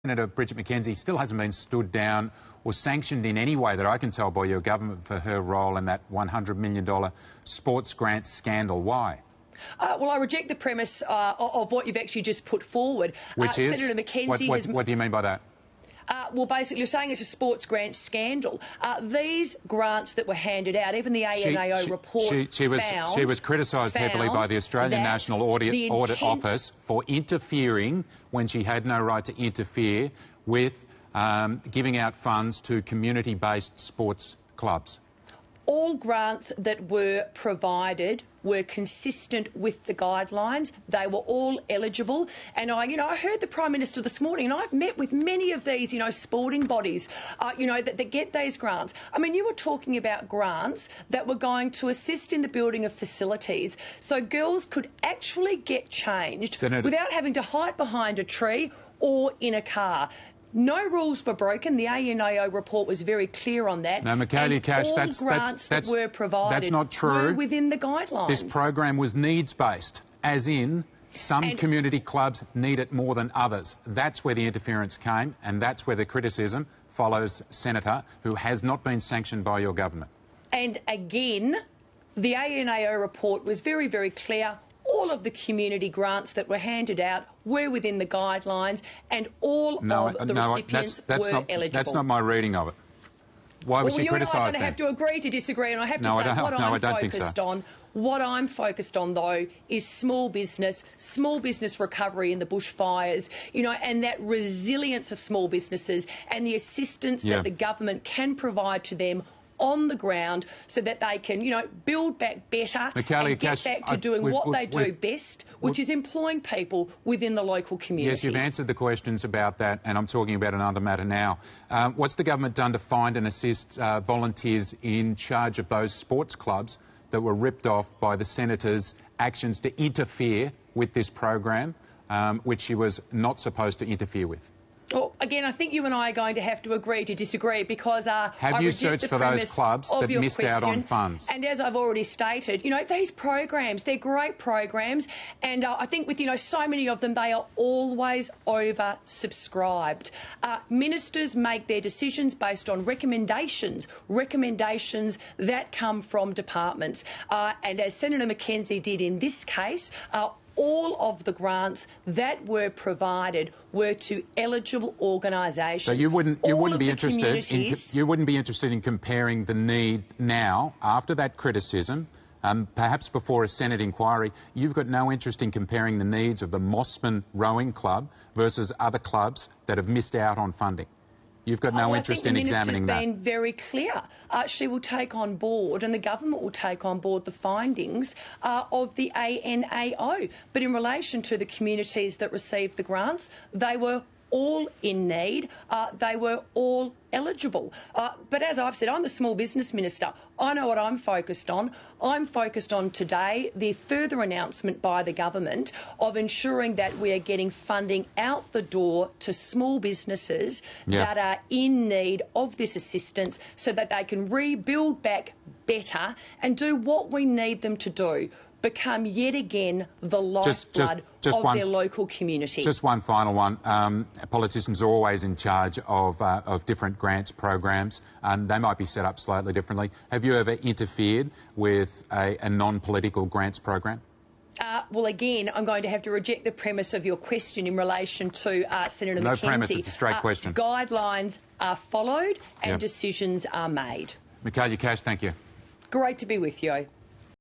Senator Bridget McKenzie still hasn't been stood down or sanctioned in any way that I can tell by your government for her role in that $100 million sports grant scandal. Why? Well, I reject the premise of what you've actually just put forward. Which is? Senator McKenzie what do you mean by that? Well, basically, you're saying it's a sports grant scandal. These grants that were handed out, even the ANAO report she was criticised heavily by the Australian National Audit Office for interfering when she had no right to interfere with giving out funds to community-based sports clubs. All grants that were provided were consistent with the guidelines. They were all eligible. And I heard the Prime Minister this morning, and I've met with many of these, sporting bodies, that get these grants. I mean, you were talking about grants that were going to assist in the building of facilities so girls could actually get changed without having to hide behind a tree or in a car. No rules were broken. The ANAO report was very clear on that. No, Michaelia Cash, that were provided that's not true. Were within the guidelines. This program was needs-based, as in some community clubs need it more than others. That's where the interference came, and that's where the criticism follows Senator, who has not been sanctioned by your government. And again, the ANAO report was very, very clear. All of the community grants that were handed out were within the guidelines, and all of the recipients were eligible. That's not my reading of it. Why was she criticised then? You're going to have to agree to disagree, and I have to say what I'm focused on. What I'm focused on, though, is small business recovery in the bushfires, and that resilience of small businesses and the assistance that the government can provide to them on the ground so that they can, build back better and get back to doing what they do best, which is employing people within the local community. Yes, you've answered the questions about that, and I'm talking about another matter now. What's the government done to find and assist volunteers in charge of those sports clubs that were ripped off by the Senator's actions to interfere with this program, which she was not supposed to interfere with? Well, again, I think you and I are going to have to agree to disagree because have you searched for those clubs that missed out on funds? And as I've already stated, these programs, they're great programs, and I think with so many of them, they are always oversubscribed. Ministers make their decisions based on recommendations that come from departments, and as Senator McKenzie did in this case, all of the grants that were provided were to eligible organisations. So you wouldn't be interested in comparing the need now after that criticism, perhaps before a Senate inquiry. You've got no interest in comparing the needs of the Mossman Rowing Club versus other clubs that have missed out on funding. You've got no interest in examining that. I think the Minister's been very clear. She will take on board, and the government will take on board, the findings of the ANAO. But in relation to the communities that received the grants, they were all in need. They were all eligible. But as I've said, I'm the Small Business Minister. I know what I'm focused on. I'm focused on today the further announcement by the government of ensuring that we are getting funding out the door to small businesses that are in need of this assistance so that they can rebuild back better and do what we need them to do. Become yet again the lifeblood of their local community. Just one final one. Politicians are always in charge of different grants programs, and they might be set up slightly differently. Have you ever interfered with a non-political grants program? Well, again, I'm going to have to reject the premise of your question in relation to Senator McKenzie. No premise, it's a straight question. Guidelines are followed and decisions are made. Michaelia Cash, thank you. Great to be with you.